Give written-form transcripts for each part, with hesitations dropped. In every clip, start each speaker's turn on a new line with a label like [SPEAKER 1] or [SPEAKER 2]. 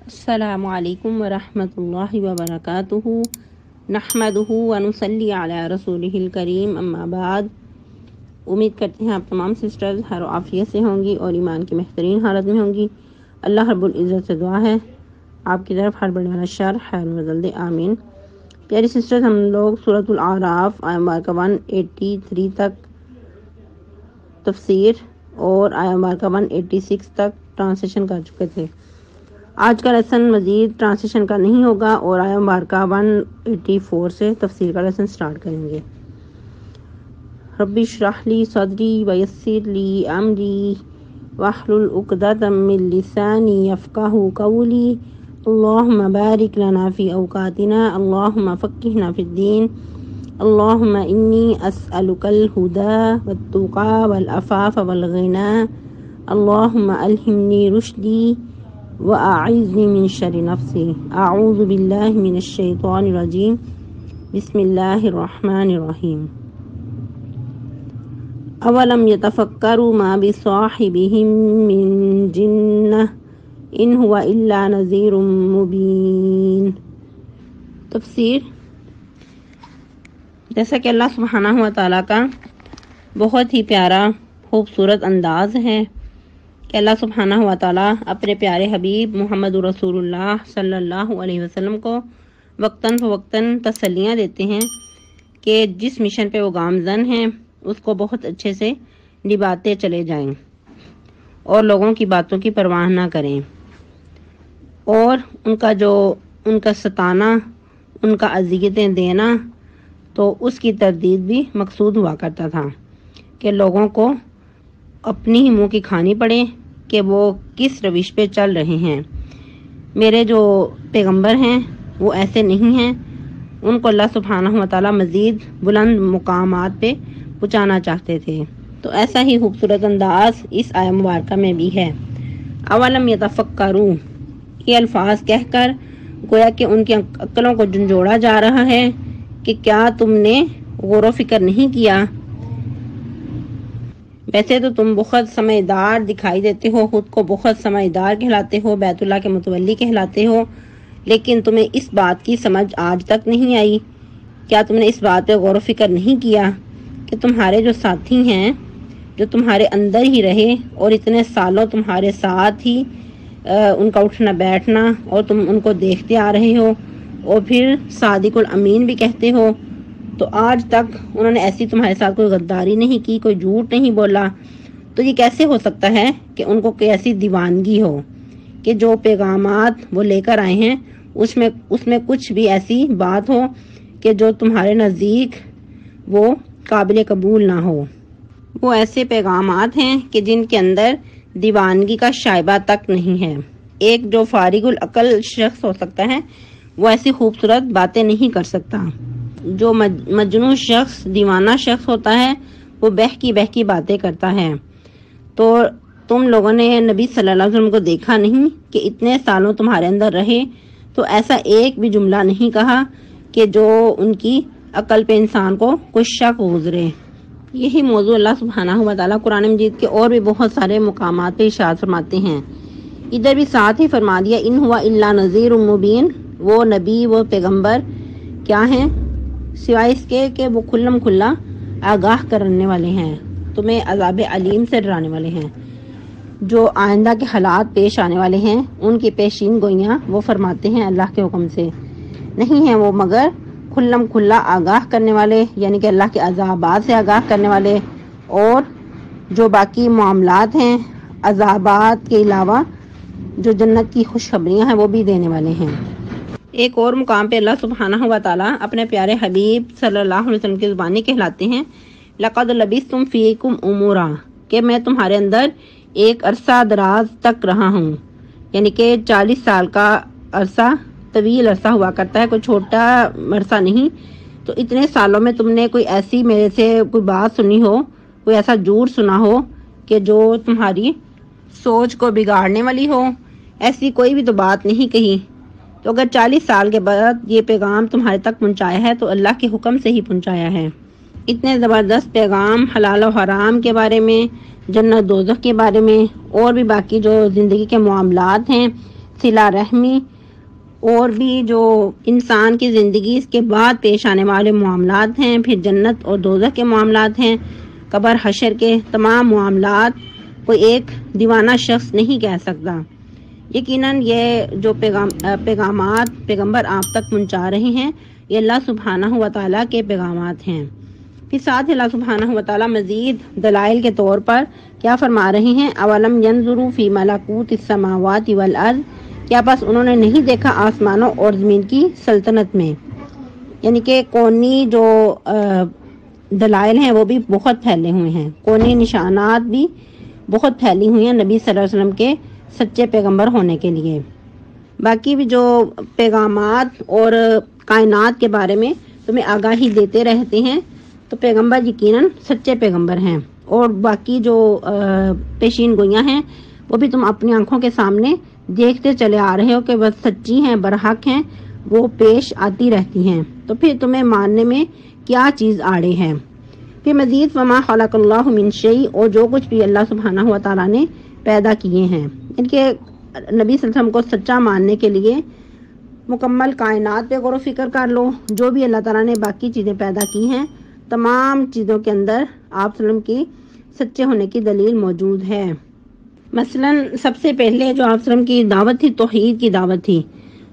[SPEAKER 1] السلام علیکم ورحمۃ اللہ وبرکاتہ نحمدہ ونصلی علی رسولہ الکریم اما بعد۔ امید کرتے ہیں آپ تمام سسٹرز ہر عافیت سے ہوں گی اور ایمان کی بہترین حالت میں ہوں گی۔ اللہ رب العزت سے دعا ہے آپ کی طرف ہر بڑے والا شر خیر بدل دے، آمین۔ پیاری سسٹرز، ہم لوگ سورۃ الاعراف آیت نمبر 183 تک تفسیر اور آیت نمبر 186 تک ٹرانسلیشن کر چکے تھے۔ آج کا لیسن مزید ٹرانسلیشن کا نہیں ہوگا اور آیت مبارکہ 184 سے تفسیر کا لیسن سٹارٹ کریں گے۔ رب اشرح لی صدری ویسر لی امری واحلل عقدۃ من لسانی یفقہوا قولی اللہم بارک لنا فی اوقاتنا اللہم فقہنا فی الدین اللہم انی اسألک الہدی والتقی والعفاف والغنی اللہم الہمنی رشدی وَأَعِذْنِي مِن شَرِّ نَفْسِي أَعُوذُ بِاللَّهِ مِنَ الشَّيْطَانِ الرَّجِيمِ بسم اللہ الرحمن الرحیم۔ اولم يتفکروا ما بصاحبهم من جنہ ان هو الا نذیر مبین۔ تفسیر۔ جیسا کہ اللہ سبحانہ و تعالیٰ کا بہت ہی پیارا خوبصورت انداز ہے کہ اللہ سبحانہ و تعالیٰ اپنے پیارے حبیب محمد رسول اللہ صلی اللہ علیہ وسلم کو وقتاً فوقتاً تسلیاں دیتے ہیں کہ جس مشن پہ وہ گامزن ہیں اس کو بہت اچھے سے نبھاتے چلے جائیں اور لوگوں کی باتوں کی پرواہ نہ کریں، اور ان کا ستانا، ان کا اذیتیں دینا تو اس کی تردید بھی مقصود ہوا کرتا تھا کہ لوگوں کو اپنی ہی منہ کی کھانی پڑے کہ وہ کس روش پہ چل رہے ہیں۔ میرے جو پیغمبر ہیں وہ ایسے نہیں ہیں، ان کو اللہ سبحانہ و تعالیٰ مزید بلند مقامات پہ پہنچانا چاہتے تھے۔ تو ایسا ہی خوبصورت انداز اس آیت مبارکہ میں بھی ہے۔ اولم یتفکروا، یہ الفاظ کہہ کر گویا کہ ان کی عقلوں کو جھنجھوڑا جا رہا ہے کہ کیا تم نے غور و فکر نہیں کیا؟ ویسے تو تم بہت سمجھدار دکھائی دیتے ہو، خود کو بہت سمجھدار کہلاتے ہو، بیت اللہ کے متولی کہلاتے ہو، لیکن تمہیں اس بات کی سمجھ آج تک نہیں آئی؟ کیا تم نے اس بات پہ غور و فکر نہیں کیا کہ تمہارے جو ساتھی ہیں، جو تمہارے اندر ہی رہے اور اتنے سالوں تمہارے ساتھ ہی ان کا اٹھنا بیٹھنا اور تم ان کو دیکھتے آ رہے ہو اور پھر صادق الامین بھی کہتے ہو، تو آج تک انہوں نے ایسی تمہارے ساتھ کوئی غداری نہیں کی، کوئی جھوٹ نہیں بولا، تو یہ کیسے ہو سکتا ہے کہ ان کو کوئی ایسی دیوانگی ہو کہ جو پیغامات وہ لے کر آئے ہیں اس میں کچھ بھی ایسی بات ہو کہ جو تمہارے نزدیک وہ قابل قبول نہ ہو؟ وہ ایسے پیغامات ہیں کہ جن کے اندر دیوانگی کا شائبہ تک نہیں ہے۔ ایک جو فارغ العقل شخص ہو سکتا ہے وہ ایسی خوبصورت باتیں نہیں کر سکتا۔ جو مجنون شخص، دیوانہ شخص ہوتا ہے وہ بہکی باتیں کرتا ہے۔ تو تم لوگوں نے نبی صلی اللہ علیہ وسلم کو دیکھا نہیں کہ اتنے سالوں تمہارے اندر رہے تو ایسا ایک بھی جملہ نہیں کہا کہ جو ان کی عقل پہ انسان کو کچھ شک گزرے۔ یہی موضوع اللہ سبحانہ و تعالیٰ قرآن مجید کے اور بھی بہت سارے مقامات پہ ارشاد فرماتے ہیں۔ ادھر بھی ساتھ ہی فرما دیا ان ہوا الا نذیر مبین، وہ نبی، وہ پیغمبر کیا ہیں سوائے اس کے کہ وہ کھلم کھلا آگاہ کرنے والے ہیں، تمہیں عذاب علیم سے ڈرانے والے ہیں۔ جو آئندہ کے حالات پیش آنے والے ہیں ان کی پیشین گوئیاں وہ فرماتے ہیں اللہ کے حکم سے، نہیں ہیں وہ مگر کھلم کھلا آگاہ کرنے والے، یعنی کہ اللہ کے عذابات سے آگاہ کرنے والے، اور جو باقی معاملات ہیں عذابات کے علاوہ جو جنت کی خوشخبریاں ہیں وہ بھی دینے والے ہیں۔ ایک اور مقام پہ اللہ سبحانہ و تعالیٰ اپنے پیارے حبیب صلی اللہ علیہ وسلم کی زبانی کہلاتے ہیں لقد لبثتم فیکم امورا، کہ میں تمہارے اندر ایک عرصہ دراز تک رہا ہوں، یعنی کہ 40 سال کا عرصہ طویل عرصہ ہوا کرتا ہے، کوئی چھوٹا عرصہ نہیں۔ تو اتنے سالوں میں تم نے کوئی ایسی میرے سے کوئی بات سنی ہو، کوئی ایسا جھوٹ سنا ہو کہ جو تمہاری سوچ کو بگاڑنے والی ہو؟ ایسی کوئی بھی تو بات نہیں کہی۔ تو اگر 40 سال کے بعد یہ پیغام تمہارے تک پہنچایا ہے تو اللہ کے حکم سے ہی پہنچایا ہے۔ اتنے زبردست پیغام حلال و حرام کے بارے میں، جنت دوزخ کے بارے میں، اور بھی باقی جو زندگی کے معاملات ہیں، صلہ رحمی اور بھی جو انسان کی زندگی اس کے بعد پیش آنے والے معاملات ہیں، پھر جنت اور دوزخ کے معاملات ہیں، قبر حشر کے تمام معاملات کوئی ایک دیوانہ شخص نہیں کہہ سکتا۔ یقیناً یہ جو پیغامات پیغمبر آپ تک پہنچا رہے ہیں یہ اللہ سبحانہ و تعالیٰ کے پیغامات ہیں۔ پھر ساتھ اللہ سبحانہ و تعالیٰ مزید دلائل کے طور پر کیا فرما رہے ہیں، اولم ینظروا فی ملکوت السماوات والارض، کیا بس انہوں نے نہیں دیکھا آسمانوں اور زمین کی سلطنت میں، یعنی کہ کونی جو دلائل ہیں وہ بھی بہت پھیلے ہوئے ہیں، کونی نشانات بھی بہت پھیلی ہوئی ہیں نبی صلی اللہ علیہ وسلم کے سچے پیغمبر ہونے کے لیے۔ باقی بھی جو پیغامات اور کائنات کے بارے میں تمہیں آگاہی دیتے رہتے ہیں تو پیغمبر یقیناً سچے پیغمبر ہیں، اور باقی جو پیشین گوئیاں ہیں وہ بھی تم اپنی آنکھوں کے سامنے دیکھتے چلے آ رہے ہو کہ وہ سچی ہیں، برحق ہیں، وہ پیش آتی رہتی ہیں، تو پھر تمہیں ماننے میں کیا چیز آڑے ہے۔ پھر مزید وما خلق اللہ من شیء، اور جو کچھ بھی اللہ سبحانہ و تعالیٰ نے پیدا کیے ہیں، ان کے نبی صلی اللہ علیہ وسلم کو سچا ماننے کے لیے مکمل کائنات پہ غور و فکر کر لو۔ جو بھی اللہ تعالیٰ نے باقی چیزیں پیدا کی ہیں تمام چیزوں کے اندر آپ صلی اللہ علیہ وسلم کی سچے ہونے کی دلیل موجود ہے۔ مثلا سب سے پہلے جو آپ صلی اللہ علیہ وسلم کی دعوت تھی توحید کی دعوت تھی،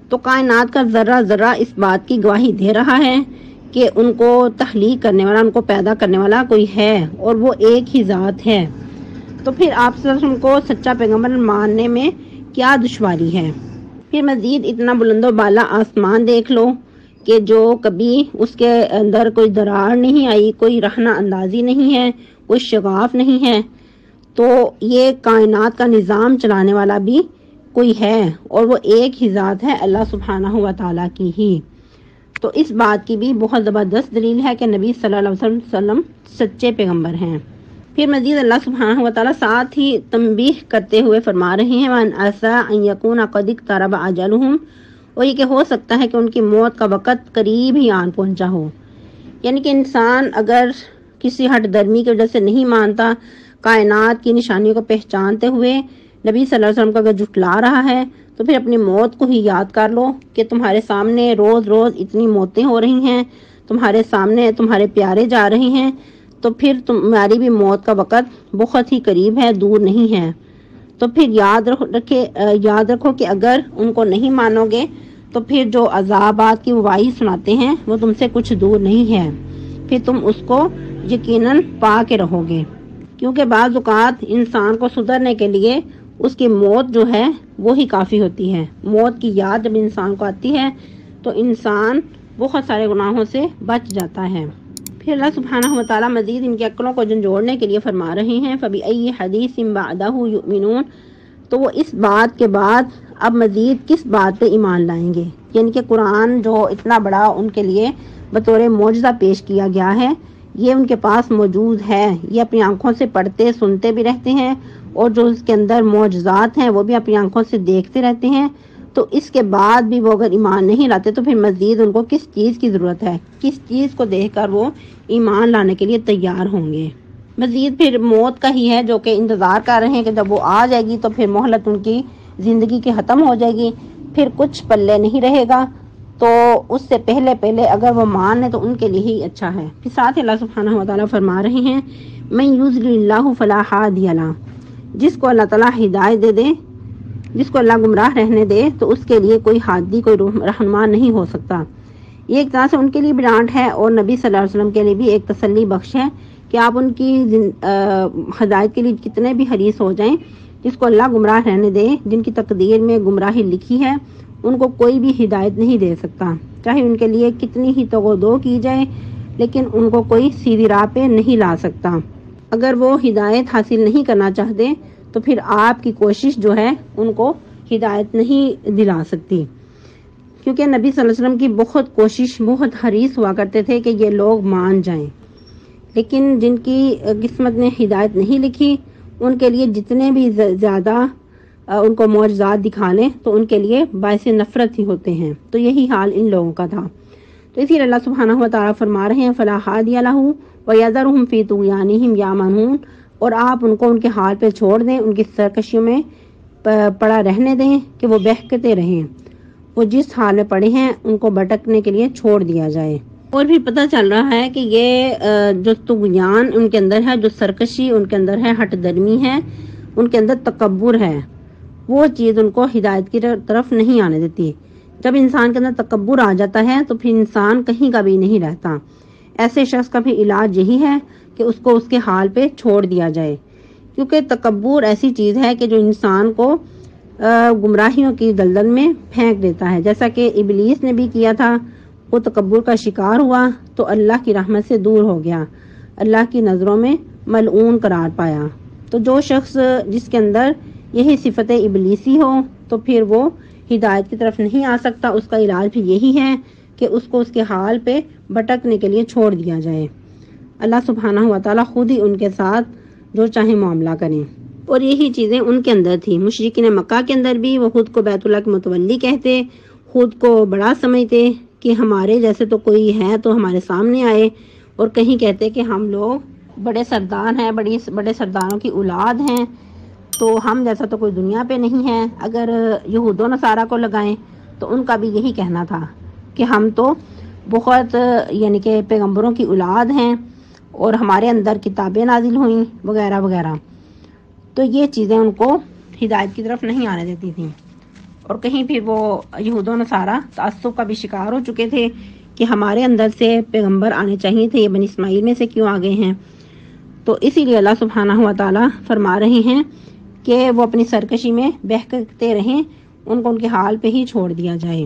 [SPEAKER 1] تو کائنات کا ذرہ ذرہ اس بات کی گواہی دے رہا ہے کہ ان کو تخلیق کرنے والا، ان کو پیدا کرنے والا کوئی ہے اور وہ ایک ہی ذات ہے۔ تو پھر آپ صلی اللہ علیہ وسلم کو سچا پیغمبر ماننے میں کیا دشواری ہے۔ پھر مزید اتنا بلند و بالا آسمان دیکھ لو کہ جو کبھی اس کے اندر کوئی دراڑ نہیں آئی، کوئی رہنا اندازی نہیں ہے، کوئی شگاف نہیں ہے، تو یہ کائنات کا نظام چلانے والا بھی کوئی ہے اور وہ ایک ہی ذات ہے، اللہ سبحانہ و تعالیٰ کی ہی۔ تو اس بات کی بھی بہت زبردست دلیل ہے کہ نبی صلی اللہ علیہ وسلم سچے پیغمبر ہیں۔ پھر مزید اللہ سبحانہ و تعالیٰ ساتھ ہی تنبیہ کرتے ہوئے فرما رہے ہیں وَأَنْ عَسَىٰ أَنْ يَكُونَ قَدِ اقْتَرَبَ أَجَلُهُمْ، اور یہ کہ ہو سکتا ہے کہ ان کی موت کا وقت قریب ہی آن پہنچا ہو۔ یعنی کہ انسان اگر کسی ہٹ درمی کی وجہ سے نہیں مانتا، کائنات کی نشانیوں کو پہچانتے ہوئے نبی صلی اللہ علیہ وسلم کو اگر جھٹلا رہا ہے تو پھر اپنی موت کو ہی یاد کر لو کہ تمہارے سامنے روز روز اتنی موتیں ہو رہی ہیں، تمہارے سامنے تمہارے پیارے جا رہے ہیں، تو پھر تمہاری بھی موت کا وقت بہت ہی قریب ہے، دور نہیں ہے۔ تو پھر یاد رکھو کہ اگر ان کو نہیں مانو گے تو پھر جو عذابات کی وعید سناتے ہیں وہ تم سے کچھ دور نہیں ہے، پھر تم اس کو یقیناً پا کے رہو گے، کیونکہ بعض اوقات انسان کو سدھرنے کے لیے اس کی موت جو ہے وہی کافی ہوتی ہے۔ موت کی یاد جب انسان کو آتی ہے تو انسان بہت سارے گناہوں سے بچ جاتا ہے۔ پھر اللہ سبحانہ و تعالیٰ مزید ان کی عقلوں کو جھنجھوڑنے کے لیے فرما رہے ہیں فَبِأَيِّ حَدِيثٍ بَعْدَهُ يُؤْمِنُونَ، تو وہ اس بات کے بعد اب مزید کس بات پہ ایمان لائیں گے، یعنی کہ قرآن جو اتنا بڑا ان کے لیے بطور معجزہ پیش کیا گیا ہے، یہ ان کے پاس موجود ہے، یہ اپنی آنکھوں سے پڑھتے سنتے بھی رہتے ہیں، اور جو اس کے اندر معجزات ہیں وہ بھی اپنی آنکھوں سے دیکھتے رہتے ہیں، تو اس کے بعد بھی وہ اگر ایمان نہیں لاتے تو پھر مزید ان کو کس چیز کی ضرورت ہے، کس چیز کو دیکھ کر وہ ایمان لانے کے لیے تیار ہوں گے۔ مزید پھر موت کا ہی ہے جو کہ انتظار کر رہے ہیں کہ جب وہ آ جائے گی تو پھر مہلت ان کی زندگی کی ختم ہو جائے گی، پھر کچھ پلے نہیں رہے گا، تو اس سے پہلے اگر وہ مان لیں تو ان کے لیے ہی اچھا ہے۔ پھر ساتھ اللہ سبحانہ و تعالیٰ فرما رہے ہیں مَن یضلل اللہ فلا ہادی لہ، جس کو اللہ تعالیٰ ہدایت دے دے، جس کو اللہ گمراہ رہنے دے تو اس کے لیے کوئی ہادی، کوئی رہنما نہیں ہو سکتا۔ یہ ایک طرح سے ان کے لیے بھی ڈانٹ ہے اور نبی صلی اللہ علیہ وسلم کے لیے بھی ایک تسلی بخش ہے کہ آپ ان کی ہدایت کے لیے کتنے بھی حریص ہو جائیں، جس کو اللہ گمراہ رہنے دے، جن کی تقدیر میں گمراہی لکھی ہے ان کو کوئی بھی ہدایت نہیں دے سکتا، چاہے ان کے لیے کتنی ہی توغو کی جائے، لیکن ان کو کوئی سیدھی راہ پہ نہیں لا سکتا۔ اگر وہ ہدایت حاصل نہیں کرنا چاہتے تو پھر آپ کی کوشش جو ہے ان کو ہدایت نہیں دلا سکتی، کیونکہ نبی صلی اللہ علیہ وسلم کی بہت کوشش، بہت حریص ہوا کرتے تھے کہ یہ لوگ مان جائیں، لیکن جن کی قسمت نے ہدایت نہیں لکھی ان کے لیے جتنے بھی زیادہ ان کو معجزات دکھا لیں تو ان کے لیے باعث نفرت ہی ہوتے ہیں۔ تو یہی حال ان لوگوں کا تھا۔ تو اسی لیے اللہ سبحانہ و تعالیٰ فرما رہے ہیں فلا ہادی لہ وَيَذَرُهُمْ فِي طُغْيَانِهِمْ يَعْمَهُونَ، اور آپ ان کو ان کے حال پہ چھوڑ دیں، ان کی سرکشیوں میں پڑا رہنے دیں کہ وہ بہکتے رہیں، وہ جس حال میں پڑے ہیں ان کو بھٹکنے کے لیے چھوڑ دیا جائے۔ اور بھی پتہ چل رہا ہے کہ یہ جو طغیان ان کے اندر ہے، جو سرکشی ان کے اندر ہے، ہٹ درمی ہے، ان کے اندر تکبر ہے، وہ چیز ان کو ہدایت کی طرف نہیں آنے دیتی۔ جب انسان کے اندر تکبر آ جاتا ہے تو پھر انسان کہیں کا بھی نہیں رہتا۔ ایسے شخص کا بھی علاج یہی ہے کہ اس کو اس کے حال پہ چھوڑ دیا جائے، کیونکہ تکبر ایسی چیز ہے کہ جو انسان کو گمراہیوں کی دلدل میں پھینک دیتا ہے، جیسا کہ ابلیس نے بھی کیا تھا۔ وہ تکبر کا شکار ہوا تو اللہ کی رحمت سے دور ہو گیا، اللہ کی نظروں میں ملعون قرار پایا۔ تو جو شخص جس کے اندر یہی صفت ابلیسی ہو تو پھر وہ ہدایت کی طرف نہیں آ سکتا۔ اس کا علاج بھی یہی ہے کہ اس کو اس کے حال پہ بھٹکنے کے لیے چھوڑ دیا جائے۔ اللہ سبحانہ و تعالیٰ خود ہی ان کے ساتھ جو چاہے معاملہ کریں، اور یہی چیزیں ان کے اندر تھی۔ مشرکین مکہ کے اندر بھی وہ خود کو بیت اللہ کے متولی کہتے، خود کو بڑا سمجھتے کہ ہمارے جیسے تو کوئی ہے تو ہمارے سامنے آئے، اور کہیں کہتے کہ ہم لوگ بڑے سردار ہیں، بڑے سرداروں کی اولاد ہیں، تو ہم جیسا تو کوئی دنیا پہ نہیں ہے۔ اگر یہود و نصارہ کو لگائیں تو ان کا بھی یہی کہنا تھا کہ ہم تو بہت یعنی کہ پیغمبروں کی اولاد ہیں اور ہمارے اندر کتابیں نازل ہوئیں وغیرہ وغیرہ۔ تو یہ چیزیں ان کو ہدایت کی طرف نہیں آنے دیتی تھیں، اور کہیں پھر وہ یہود و نصارہ تعصب کا بھی شکار ہو چکے تھے کہ ہمارے اندر سے پیغمبر آنے چاہیے تھے، یہ بنی اسماعیل میں سے کیوں آ گئے ہیں۔ تو اسی لیے اللہ سبحانہ و تعالیٰ فرما رہے ہیں کہ وہ اپنی سرکشی میں بہکتے رہیں، ان کو ان کے حال پہ ہی چھوڑ دیا جائے۔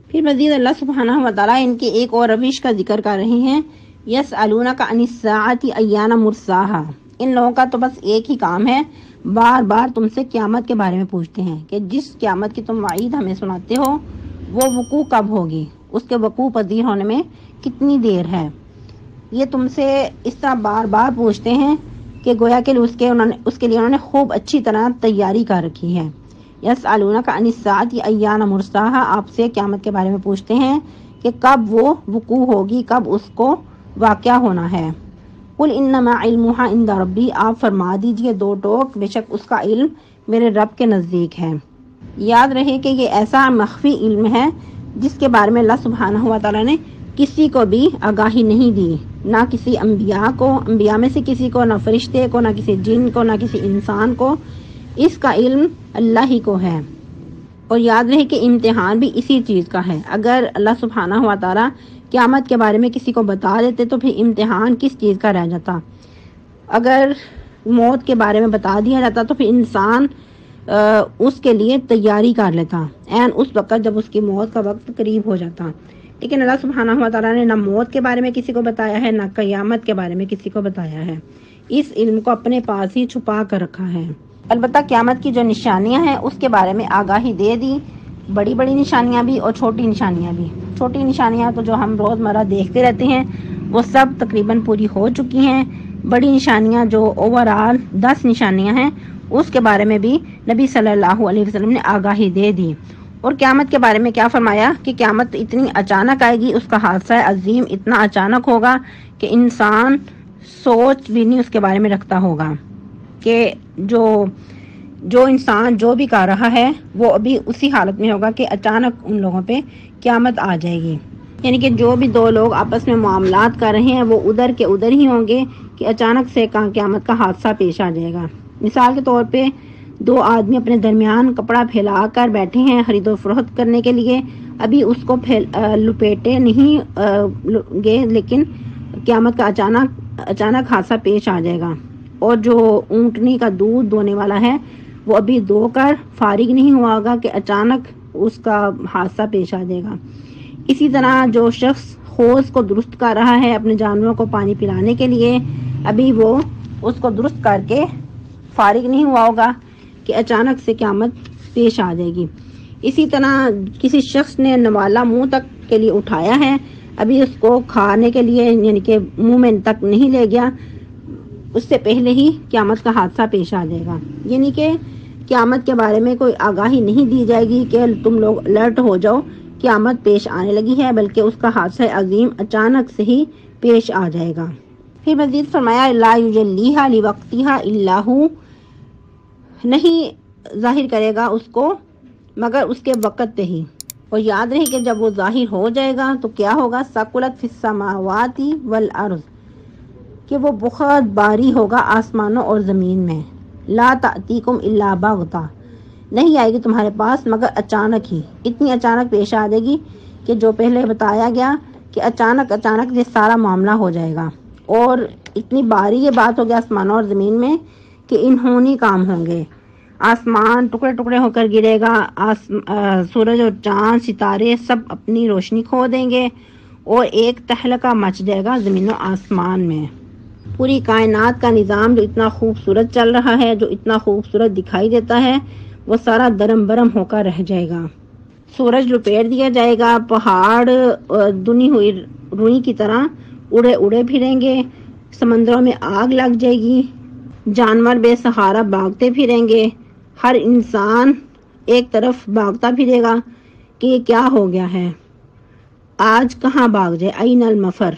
[SPEAKER 1] پھر مزید اللہ سبحانہ و تعالیٰ ان کی ایک اور روش کا ذکر کر رہے ہیں، یسألونک عن الساعۃ ایان مرساہا۔ ان لوگوں کا تو بس ایک ہی کام ہے، بار بار تم سے قیامت کے بارے میں پوچھتے ہیں کہ جس قیامت کی تم وعید ہمیں سناتے ہو وہ وقوع کب ہوگی، اس کے وقوع پذیر ہونے میں کتنی دیر ہے۔ یہ تم سے اس طرح بار بار پوچھتے ہیں کہ گویا کہ اس کے لیے انہوں نے خوب اچھی طرح تیاری کر رکھی ہے۔ یسألونک عن الساعۃ ایان مرساہا، آپ سے قیامت کے بارے میں پوچھتے ہیں کہ کب وہ وقوع ہوگی، کب اس کو واقعہ ہونا ہے۔ قل انما علمھا عند ربی، آپ فرما دیجئے دو ٹوک، بے شک اس کا علم میرے رب کے نزدیک ہے۔ یاد رہے کہ یہ ایسا مخفی علم ہے جس کے بارے میں اللہ سبحانہ و تعالیٰ نے کسی کو بھی آگاہی نہیں دی، نہ کسی انبیاء کو، انبیاء میں سے کسی کو، نہ فرشتے کو، نہ کسی جن کو، نہ کسی انسان کو۔ اس کا علم اللہ ہی کو ہے۔ اور یاد رہے کہ امتحان بھی اسی چیز کا ہے۔ اگر اللہ سبحانہ و تعالیٰ قیامت کے بارے میں کسی کو بتا دیتے تو پھر امتحان کس چیز کا رہ جاتا۔ اگر موت کے بارے میں بتا دیا جاتا تو پھر انسان اس کے لیے تیاری کر لیتا این اس وقت جب اس کی موت کا وقت قریب ہو جاتا۔ لیکن اللہ سبحانہ و تعالیٰ نے نہ موت کے بارے میں کسی کو بتایا ہے، نہ قیامت کے بارے میں کسی کو بتایا ہے، اس علم کو اپنے پاس ہی چھپا کر رکھا ہے۔ البتہ قیامت کی جو نشانیاں ہیں اس کے بارے میں آگاہی دے دی، بڑی بڑی نشانیاں بھی اور چھوٹی نشانیاں بھی۔ چھوٹی نشانیاں تو جو ہم روزمرہ دیکھتے رہتے ہیں وہ سب تقریباً پوری ہو چکی ہیں۔ بڑی نشانیاں جو اوورآل 10 نشانیاں ہیں اس کے بارے میں بھی نبی صلی اللہ علیہ وسلم نے آگاہی دے دی۔ اور قیامت کے بارے میں کیا فرمایا کہ قیامت اتنی اچانک آئے گی، اس کا حادثہ عظیم اتنا اچانک ہوگا کہ انسان سوچ بھی نہیں اس کے بارے میں رکھتا ہوگا کہ جو انسان جو بھی کر رہا ہے وہ ابھی اسی حالت میں ہوگا کہ اچانک ان لوگوں پہ قیامت آ جائے گی۔ یعنی کہ جو بھی دو لوگ آپس میں معاملات کر رہے ہیں وہ ادھر کے ادھر ہی ہوں گے کہ اچانک سے قیامت کا حادثہ پیش آ جائے گا۔ مثال کے طور پہ 2 آدمی اپنے درمیان کپڑا پھیلا کر بیٹھے ہیں خرید و فروخت کرنے کے لیے، ابھی اس کو لپیٹے نہیں گے لیکن قیامت کا اچانک حادثہ پیش آ جائے گا۔ اور جو اونٹنی کا دودھ دونے والا ہے وہ ابھی دو کر فارغ نہیں ہوا ہوگا کہ اچانک اس کا حادثہ پیش آ جائے گا۔ اسی طرح جو شخص حوض کو درست کر رہا ہے اپنے جانوروں کو پانی پلانے کے لیے، ابھی وہ اس کو درست کر کے فارغ نہیں ہوا ہوگا کہ اچانک سے قیامت پیش آ جائے گی۔ اسی طرح کسی شخص نے نوالا منہ تک کے لیے اٹھایا ہے، ابھی اس کو کھانے کے لیے یعنی کہ منہ میں تک نہیں لے گیا، اس سے پہلے ہی قیامت کا حادثہ پیش آ جائے گا۔ یعنی کہ قیامت کے بارے میں کوئی آگاہی نہیں دی جائے گی کہ تم لوگ الرٹ ہو جاؤ قیامت پیش آنے لگی ہے، بلکہ اس کا حادثہ عظیم اچانک سے ہی پیش آ جائے گا۔ پھر مزید فرمایا لا یجلیھا لوقتھا الا ھو، نہیں ظاہر کرے گا اس کو مگر اس کے وقت پہ ہی، اور یاد رہے کہ جب وہ ظاہر ہو جائے گا تو کیا ہوگا، ثقلت فی السماوات والارض، کہ وہ بہت باری ہوگا آسمانوں اور زمین میں، لا تأتیکم الا بغتہ، نہیں آئے گی تمہارے پاس مگر اچانک ہی، اتنی اچانک پیش آ جائے گی کہ جو پہلے بتایا گیا کہ اچانک یہ سارا معاملہ ہو جائے گا، اور اتنی باری یہ بات ہوگی آسمانوں اور زمین میں کہ انہونی کام ہوں گے، آسمان ٹکڑے ٹکڑے ہو کر گرے گا، سورج اور چاند ستارے سب اپنی روشنی کھو دیں گے، اور ایک تہلکہ مچ جائے گا زمین و آسمان میں، پوری کائنات کا نظام جو اتنا خوبصورت چل رہا ہے، جو اتنا خوبصورت دکھائی دیتا ہے، وہ سارا درم برم ہو کر رہ جائے گا، سورج لپیٹ دیا جائے گا، پہاڑ دنی ہوئی روئی کی طرح اڑے اڑے پھریں گے، سمندروں میں آگ لگ جائے گی، جانور بے سہارا بھاگتے پھریں گے، ہر انسان ایک طرف بھاگتا پھرے گا کہ یہ کیا ہو گیا ہے، آج کہاں بھاگ جائے، این المفر۔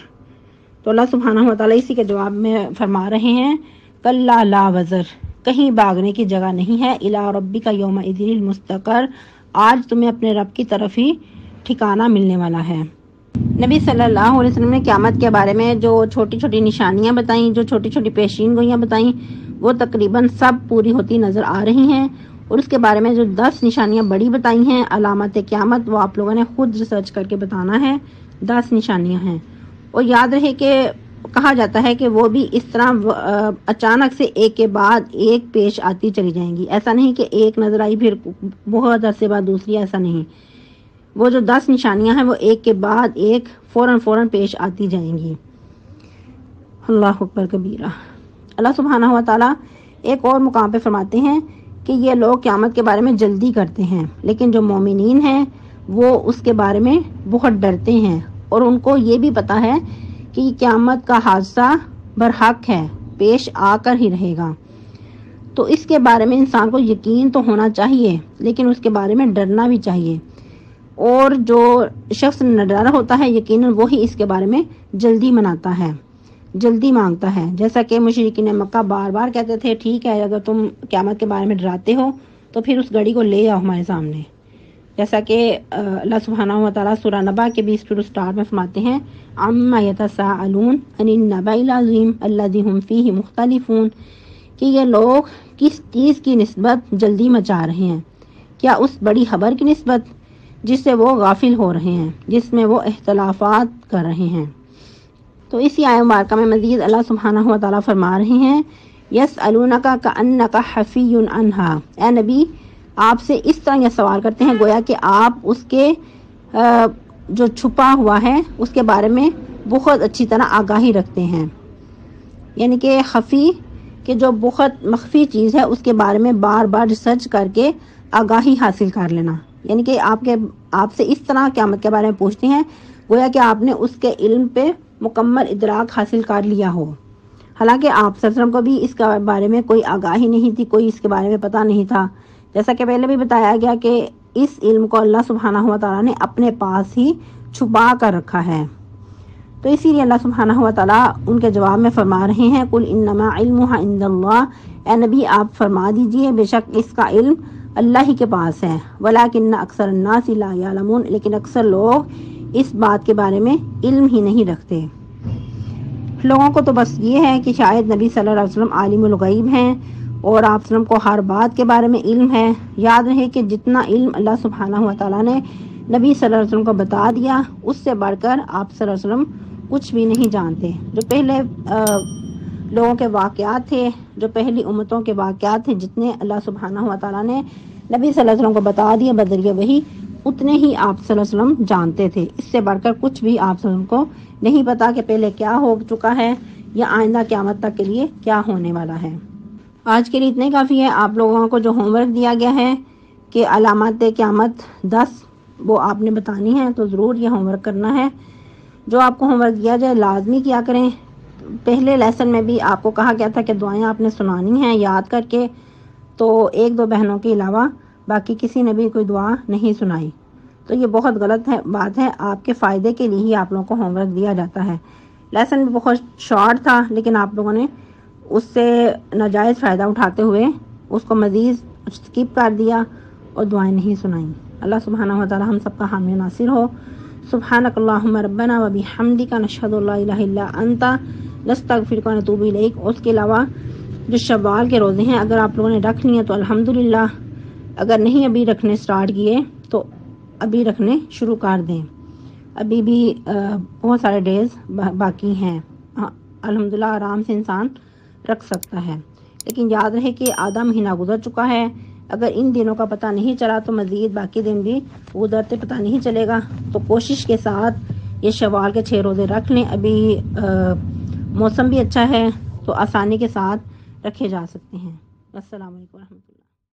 [SPEAKER 1] تو اللہ سبحانہ و تعالیٰ اسی کے جواب میں فرما رہے ہیں، کلا لا وزر، کہیں بھاگنے کی جگہ نہیں ہے، الی ربک یومئذ المستقر، آج تمہیں اپنے رب کی طرف ہی ٹھکانہ ملنے والا ہے۔ نبی صلی اللہ علیہ وسلم نے قیامت کے بارے میں جو چھوٹی چھوٹی نشانیاں بتائیں، جو چھوٹی چھوٹی پیشین گوئیاں بتائیں، وہ تقریباً سب پوری ہوتی نظر آ رہی ہیں، اور اس کے بارے میں جو 10 نشانیاں بڑی بتائی ہیں علامات قیامت، وہ آپ لوگوں نے خود ریسرچ کر کے بتانا ہے، 10 نشانیاں ہیں، اور یاد رہے کہ کہا جاتا ہے کہ وہ بھی اس طرح اچانک سے ایک کے بعد ایک پیش آتی چلی جائیں گی، ایسا نہیں کہ ایک نظر آئی پھر بہت عرصے بعد دوسری، ایسا نہیں، وہ جو 10 نشانیاں ہیں وہ ایک کے بعد ایک فوراً پیش آتی جائیں گی۔ اللہ اکبر کبیرہ۔ اللہ سبحانہ و تعالیٰ ایک اور مقام پہ فرماتے ہیں کہ یہ لوگ قیامت کے بارے میں جلدی کرتے ہیں، لیکن جو مومنین ہیں وہ اس کے بارے میں بہت ڈرتے ہیں، اور ان کو یہ بھی پتا ہے کہ قیامت کا حادثہ برحق ہے، پیش آ کر ہی رہے گا، تو اس کے بارے میں انسان کو یقین تو ہونا چاہیے، لیکن اس کے بارے میں ڈرنا بھی چاہیے، اور جو شخص نڈرا ہوتا ہے یقیناً وہی اس کے بارے میں جلدی مناتا ہے، جلدی مانگتا ہے، جیسا کہ مشرکین مکہ بار بار کہتے تھے، ٹھیک ہے اگر تم قیامت کے بارے میں ڈراتے ہو تو پھر اس گھڑی کو لے آؤ ہمارے سامنے، جیسا کہ اللہ سبحانہ و تعالیٰ سورہ نبا کے 20 سٹار میں فرماتے ہیں، عما یتساءلون عن النبأ العظیم الذی ھم فیہ مختلفون، کہ یہ لوگ کس چیز کی نسبت جلدی مچا رہے ہیں، کیا اس بڑی خبر کی نسبت جس سے وہ غافل ہو رہے ہیں، جس میں وہ اختلافات کر رہے ہیں۔ تو اسی آیت مبارکہ میں مزید اللہ سبحانہ و تعالیٰ فرما رہے ہیں، یسألونک کأنک حفی عنہا، اے نبی آپ سے اس طرح یہ سوال کرتے ہیں گویا کہ آپ اس کے جو چھپا ہوا ہے اس کے بارے میں بہت اچھی طرح آگاہی رکھتے ہیں، یعنی کہ خفی کہ جو بہت مخفی چیز ہے اس کے بارے میں بار بار ریسرچ کر کے آگاہی حاصل کر لینا، یعنی کہ آپ سے اس طرح قیامت کے بارے میں پوچھتے ہیں گویا کہ آپ نے اس کے علم پہ مکمل ادراک حاصل کر لیا ہو، حالانکہ آپ صلی اللہ علیہ وسلم کو بھی اس کے بارے میں کوئی آگاہی نہیں تھی، کوئی اس کے بارے میں پتہ نہیں تھا، جیسا کہ پہلے بھی بتایا گیا کہ اس علم کو اللہ سبحانہ و تعالیٰ نے اپنے پاس ہی چھپا کر رکھا ہے، تو اسی لیے اللہ سبحانہ و تعالیٰ ان کے جواب میں فرما رہے ہیں، قل انما علمها عند اللہ، اے نبی آپ فرما دیجئے بے شک اس کا علم اللہ ہی کے پاس ہے، ولکن اکثر الناس لا یعلمون، لیکن اکثر لوگ اس بات کے بارے میں علم ہی نہیں رکھتے، لوگوں کو تو بس یہ ہے کہ شاید نبی صلی اللہ علیہ وسلم عالم الغیب ہیں اور آپ وسلم کو ہر بات کے بارے میں علم ہے، یاد رہے کہ جتنا علم اللہ سبحانہ و تعالیٰ نے نبی صلی اللہ علیہ وسلم کو بتا دیا اس سے بڑھ کر آپ صلی اللہ علیہ وسلم کچھ بھی نہیں جانتے، جو پہلے لوگوں کے واقعات تھے، جو پہلی امتوں کے واقعات تھے، جتنے اللہ سبحانہ و تعالیٰ نے نبی صلی اللہ علیہ وسلم کو بتا دیے بذریعہ وحی، اتنے ہی آپ صلی اللہ علیہ وسلم جانتے تھے، اس سے بڑھ کر کچھ بھی آپ صلی اللہ علیہ وسلم کو نہیں پتا کہ پہلے کیا ہو چکا ہے یا آئندہ قیامت تک کے لیے کیا ہونے والا ہے۔ آج کے لیے اتنے کافی ہے، آپ لوگوں کو جو ہوم ورک دیا گیا ہے کہ علامات قیامت 10 وہ آپ نے بتانی ہے، تو ضرور یہ ہوم ورک کرنا ہے، جو آپ کو ہوم ورک دیا جائے لازمی کیا کریں۔ پہلے لیسن میں بھی آپ کو کہا گیا تھا کہ دعائیں آپ نے سنانی ہیں یاد کر کے، تو 1-2 بہنوں کے علاوہ باقی کسی نے بھی کوئی دعا نہیں سنائی، تو یہ بہت غلط بات ہے، آپ کے فائدے کے لیے ہی آپ لوگوں کو ہوم ورک دیا جاتا ہے۔ لیسن بھی بہت شارٹ تھا لیکن آپ لوگوں نے اس سے ناجائز فائدہ اٹھاتے ہوئے اس کو مزید اسکپ کر دیا اور دعائیں نہیں سنائیں۔ اللہ سبحانہ و تعالی ہم سب کا حامی و ناصر ہو۔ سبحانک اللہم ربنا و بحمدک نشہد ان لا الہ الا انت نستغفرک و نتوب الیک۔ اور اس کے علاوہ جو شوال کے روزے ہیں اگر آپ لوگوں نے رکھ لیے تو الحمدللہ، اگر نہیں ابھی رکھنے سٹارٹ کیے تو ابھی رکھنے شروع کر دیں، ابھی بھی بہت سارے ڈیز باقی ہیں، الحمدللہ آرام سے انسان رکھ سکتا ہے۔ لیکن یاد رہے کہ آدھا مہینہ گزر چکا ہے، اگر ان دنوں کا پتہ نہیں چلا تو مزید باقی دن بھی گزرتے پتہ نہیں چلے گا۔ تو کوشش کے ساتھ یہ شوال کے 6 روزے رکھ لیں، ابھی موسم بھی اچھا ہے تو آسانی کے ساتھ رکھے جا سکتے ہیں۔ السلام علیکم ورحمۃ اللہ۔